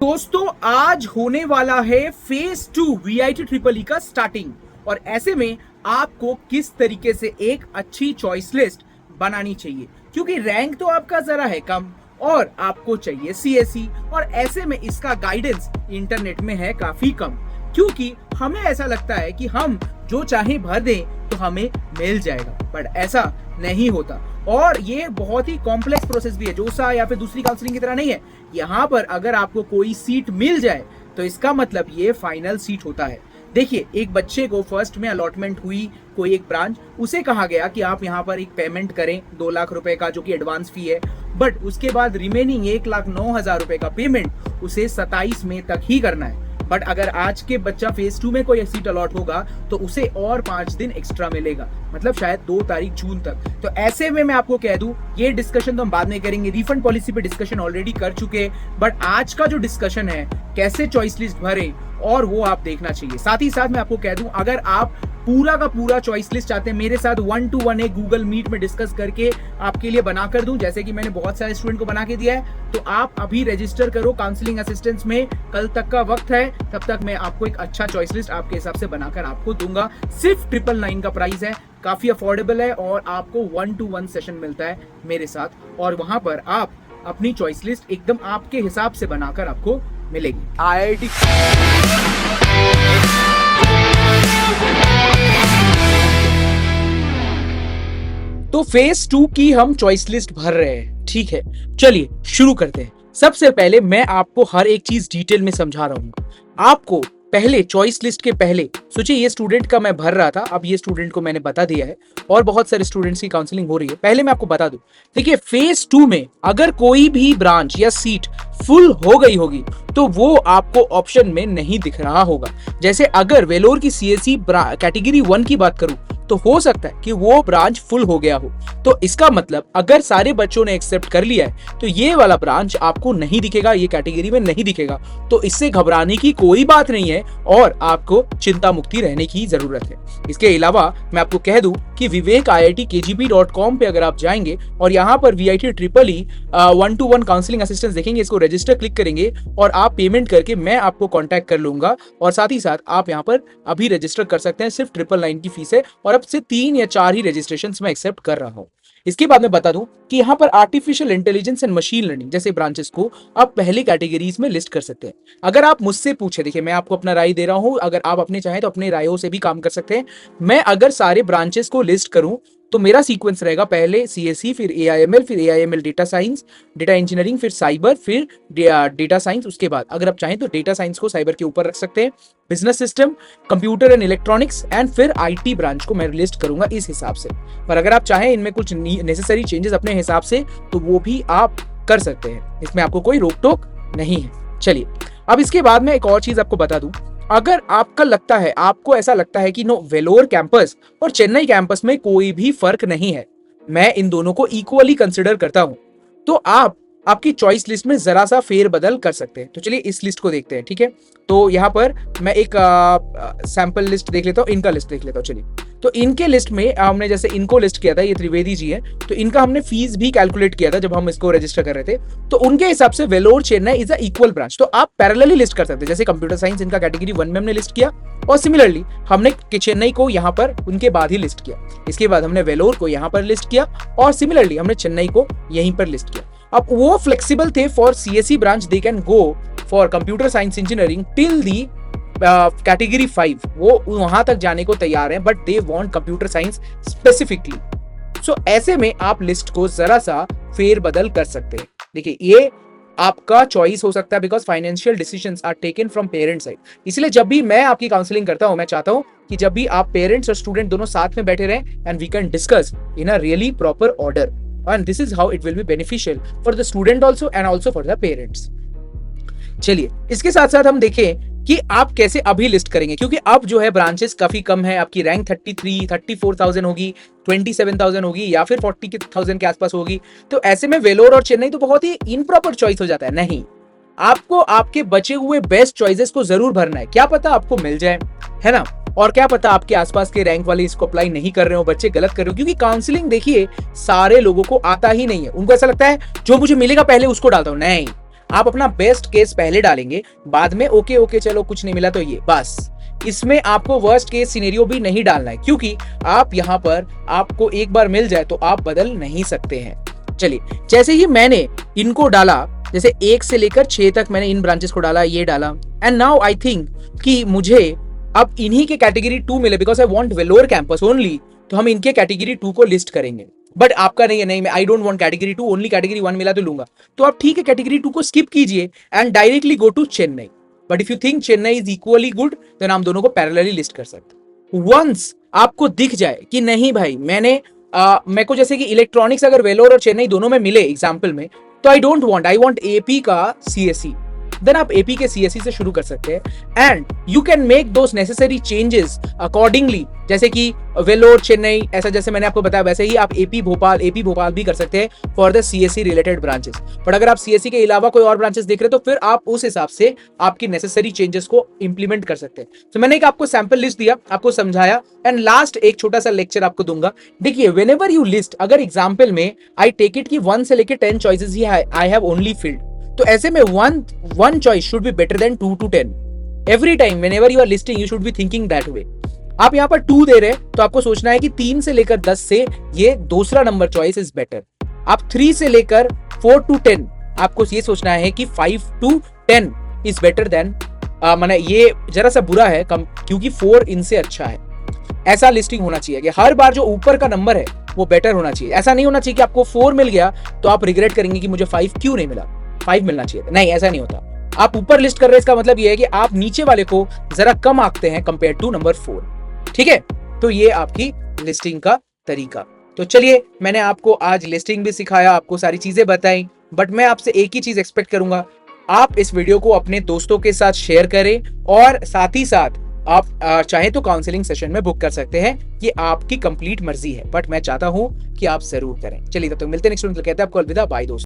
दोस्तों आज होने वाला है फेज 2 वीआईटी ट्रिपल ई का स्टार्टिंग। और ऐसे में आपको किस तरीके से एक अच्छी चॉइस लिस्ट बनानी चाहिए, क्योंकि रैंक तो आपका जरा है कम और आपको चाहिए सीएसई। और ऐसे में इसका गाइडेंस इंटरनेट में है काफी कम, क्योंकि हमें ऐसा लगता है कि हम जो चाहे भर दें तो हमें मिल जाएगा, बट ऐसा नहीं होता। और ये बहुत ही कॉम्प्लेक्स प्रोसेस भी है, जोसा या फिर दूसरी काउंसलिंग की तरह नहीं है। यहाँ पर अगर आपको कोई सीट मिल जाए तो इसका मतलब ये फाइनल सीट होता है। देखिए, एक बच्चे को फर्स्ट में अलॉटमेंट हुई कोई एक ब्रांच, उसे कहा गया कि आप यहाँ पर एक पेमेंट करें 2 लाख रुपए का, जो कि एडवांस फी है, बट उसके बाद रिमेनिंग 1,09,000 रुपए का पेमेंट उसे 27 मई तक ही करना है। बट अगर आज के बच्चा फेज 2 में कोई सीट अलॉट होगा तो उसे और 5 दिन एक्स्ट्रा मिलेगा, मतलब शायद 2 तारीख जून तक। तो ऐसे में मैं आपको कह दूं, ये डिस्कशन तो हम बाद में करेंगे, रिफंड पॉलिसी पे डिस्कशन ऑलरेडी कर चुके, बट आज का जो डिस्कशन है कैसे चॉइस लिस्ट भरें और वो आप देखना चाहिए। साथ ही साथ मैं आपको कह दूं, अगर आप पूरा का पूरा चॉइस लिस्ट चाहते हैं मेरे साथ 1-to-1 एक गूगल मीट में डिस्कस करके आपके लिए बना कर दूं, जैसे कि मैंने बहुत सारे स्टूडेंट को बना के दिया है, तो आप अभी रजिस्टर करो काउंसलिंग असिस्टेंस में, कल तक का वक्त है, तब तक मैं आपको एक अच्छा चॉइस लिस्ट आपके हिसाब से बनाकर आपको दूंगा। सिर्फ 999 का प्राइस है, काफी अफोर्डेबल है और आपको 1-to-1 सेशन मिलता है मेरे साथ, और वहां पर आप अपनी चॉइस लिस्ट एकदम आपके हिसाब से बनाकर आपको मिलेगी। IIT तो फेज 2 की हम चॉइस लिस्ट भर रहे हैं, ठीक है। चलिए शुरू करते हैं। सबसे पहले मैं आपको हर एक चीज डिटेल में समझा रहा हूँ। आपको पहले चॉइस लिस्ट के पहले सोचिए, ये स्टूडेंट का मैं भर रहा था, अब ये स्टूडेंट को मैंने बता दिया है और बहुत सारे स्टूडेंट्स की काउंसलिंग हो रही है। पहले मैं आपको बता दूं, देखिए फेज 2 में अगर कोई भी ब्रांच या सीट फुल हो गई होगी तो वो आपको ऑप्शन में नहीं दिख रहा होगा। जैसे अगर वेलोर की सीएसई कैटेगरी 1 की बात करूं तो हो सकता है कि वो ब्रांच फुल हो गया हो, तो इसका मतलब अगर सारे बच्चों ने एक्सेप्ट कर लिया है तो ये वाला ब्रांच आपको नहीं दिखेगा, ये कैटेगरी में नहीं दिखेगा। तो इससे घबराने की कोई बात नहीं है और आपको चिंता मुक्ति रहने की जरूरत है। इसके अलावा मैं आपको कह दूं कि विवेक IITKGP.com पे अगर आप जाएंगे और यहाँ पर VIT triple E 1-to-1 counselling assistance देखेंगे, इसको रजिस्टर क्लिक करेंगे और आप पेमेंट करके मैं आपको कॉन्टैक्ट कर लूंगा। और साथ ही साथ आप यहाँ पर अभी रजिस्टर कर सकते हैं, सिर्फ 999 की फीस है और अब से 3 या 4 ही रजिस्ट्रेशन मैं एक्सेप्ट कर रहा हूँ। इसके बाद मैं बता दूं कि यहाँ पर artificial intelligence and machine learning जैसे ब्रांचेस को आप पहले कैटेगरीज में लिस्ट कर सकते हैं। अगर आप मुझसे पूछे, देखिए मैं आपको अपना राय दे रहा हूं, अगर आप अपने चाहें तो अपने रायों से भी काम कर सकते हैं। मैं अगर सारे ब्रांचेस को लिस्ट करूं तो मेरा सीक्वेंस रहेगा, पहले सीएसई, फिर एआईएमएल, फिर AIML data science, data engineering, फिर साइबर, फिर डेटा साइंस। उसके बाद अगर आप चाहें तो डेटा साइंस को साइबर के ऊपर रख सकते हैं, business system, computer and electronics and फिर आईटी ब्रांच को मैं लिस्ट करूंगा इस हिसाब से। पर अगर आप चाहें इनमें कुछ नेसेसरी चेंजेस अपने हिसाब से तो वो भी आप कर सकते हैं, इसमें आपको कोई रोक टोक नहीं है। चलिए अब इसके बाद में एक और चीज आपको बता दूं, अगर आपका लगता है, आपको ऐसा लगता है कि नो वेलोर कैंपस और चेन्नई कैंपस में कोई भी फर्क नहीं है, मैं इन दोनों को इक्वली कंसिडर करता हूं, तो आप आपकी चॉइस लिस्ट में जरा सा फेर बदल कर सकते हैं। तो चलिए इस लिस्ट को देखते हैं, ठीक है। तो यहाँ पर मैं एक सैंपल लिस्ट देख लेता हूँ, इनका लिस्ट देख लेता हूँ। चलिए, तो इनके लिस्ट में हमने जैसे इनको लिस्ट किया था, ये त्रिवेदी जी है, तो इनका हमने फीस भी कैलकुलेट किया था जब हम इसको रजिस्टर कर रहे थे। तो उनके हिसाब से Vellore Chennai is a equal branch, तो आप पैरेलली लिस्ट कर सकते हैं। जैसे कंप्यूटर साइंस इनका कैटेगरी 1 में हमने लिस्ट किया और सिमिलरली हमने चेन्नई को यहाँ पर उनके बाद ही लिस्ट किया। इसके बाद हमने वेलोर को यहाँ पर लिस्ट किया और सिमिलरली हमने चेन्नई को यहीं पर लिस्ट किया। अब वो फ्लेक्सिबल थे for CSE branch, they can go for computer science engineering till the category 5, वो वहां तक जाने को तैयार हैं, but they want computer science specifically. So ऐसे में आप लिस्ट को जरा सा फेर बदल कर सकते हैं। देखिए ये आपका चॉइस हो सकता है, because financial decisions are taken from parent side. इसलिए जब भी मैं आपकी काउंसलिंग करता हूं, मैं चाहता हूं कि जब भी आप पेरेंट्स और स्टूडेंट दोनों साथ में बैठे रहें and we can discuss in a really proper order, and this is how it will be beneficial for the student also and also for the parents। चलिए इसके साथ साथ हम देखें कि आप कैसे अभी लिस्ट करेंगे, क्योंकि अब जो है ब्रांचेस काफी कम है, आपकी रैंक 34,000 होगी, 27,000 होगी या फिर 40,000 के आसपास होगी। तो ऐसे में वेलोर और चेन्नई तो बहुत ही इनप्रॉपर चॉइस हो जाता है। नहीं, आपको आपके बचे हुए बेस्ट चॉइसेस को जरूर भरना है, क्या पता आपको मिल जाए, है ना। और क्या पता आपके आसपास के रैंक वाले इसको अप्लाई नहीं कर रहे हो, बच्चे गलत कर रहे हो, क्योंकि काउंसलिंग देखिए सारे लोगों को आता ही नहीं है। उनको ऐसा लगता है जो मुझे मिलेगा पहले उसको डालता हूं। नहीं, आप अपना बेस्ट केस पहले डालेंगे, बाद में ओके ओके चलो कुछ नहीं मिला तो ये बस। इसमें आपको वर्स्ट केस सिनेरियो भी नहीं डालना है, क्योंकि आप यहाँ पर आपको एक बार मिल जाए तो आप बदल नहीं सकते हैं। चलिए, जैसे ही मैंने इनको डाला, जैसे 1 से लेकर 6 तक मैंने इन ब्रांचेस को डाला, ये डाला, एंड नाउ आई थिंक कि मुझे अब इन्हीं के कैटेगरी 2 मिले, because I want Vellore campus only, तो हम इनके कैटेगरी 2 को लिस्ट करेंगे। बट आपका नहीं है, नहीं मैं I don't want category 2, only category 1 मिला तो लूंगा, तो आप ठीक है कैटेगरी 2 को स्किप कीजिए and directly go to Chennai. But if you think Chennai is equally good, then हम दोनों को पैरेलली लिस्ट कर सकते। वंस आपको दिख जाए कि नहीं भाई, मेरे को जैसे कि इलेक्ट्रॉनिक्स अगर वेलोर और चेन्नई दोनों में मिले एग्जाम्पल में, तो आई वांट एपी का सीएसई, देन आप एपी के सीएसई से शुरू कर सकते हैं and you can make those necessary changes accordingly, जैसे कि वेलोर चेन्नई, ऐसा जैसे मैंने आपको बताया वैसे ही आप एपी भोपाल भी कर सकते हैं for the CSE related branches. But अगर आप सीएसई के अलावा कोई और ब्रांचेस देख रहे हैं तो फिर आप उस हिसाब से आपकी नेसेसरी चेंजेस को इंप्लीमेंट कर सकते हैं। तो मैंने एक आपको सैंपल लिस्ट दिया, आपको समझाया, एंड लास्ट एक छोटा सा लेक्चर आपको दूंगा। देखिए, व्हेनेवर यू लिस्ट, अगर एग्जाम्पल में आई टेक इट कि 1 से लेकर 10 choices he I have only field, तो ऐसे में one choice should be better than 2 to 10. Every time whenever you are listing you should be thinking that way. आप यहाँ पर 2 दे रहे हैं तो आपको सोचना है कि 3 से लेकर 10 से ये दूसरा नंबर चॉइस इज बेटर। आप 3 से लेकर 4 to 10 आपको ये सोचना है कि 5 to 10 इज बेटर देन, माने ये जरा सा बुरा है क्योंकि 4 इनसे अच्छा है। ऐसा लिस्टिंग होना चाहिए कि हर बार जो ऊपर का नंबर है वो बेटर होना चाहिए। ऐसा नहीं होना चाहिए कि आपको 4 मिल गया तो आप रिग्रेट करेंगे कि मुझे 5 क्यों नहीं मिला, 5 मिलना चाहिए। नहीं, ऐसा नहीं होता। आप ऊपर लिस्ट कर रहे हैं, इसका मतलब ये है कि आप नीचे वाले को जरा कम आंकते हैं कंपेयर टू नंबर 4। ठीक है, तो ये आपकी लिस्टिंग का तरीका। तो चलिए, मैंने आपको आज लिस्टिंग भी सिखाया, आपको सारी चीजें बताई, बट मैं आपसे एक ही चीज एक्सपेक्ट करूंगा, आप इस वीडियो को अपने दोस्तों के साथ शेयर करें और साथ ही साथ आप चाहे तो काउंसलिंग सेशन में बुक कर सकते हैं। ये आपकी कंप्लीट मर्जी है, बट मैं चाहता हूं कि आप जरूर करें। चलिए, तब तक मिलते हैं नेक्स्ट वीडियो में। कहते हैं आपको अलविदा, बाय दोस्तों।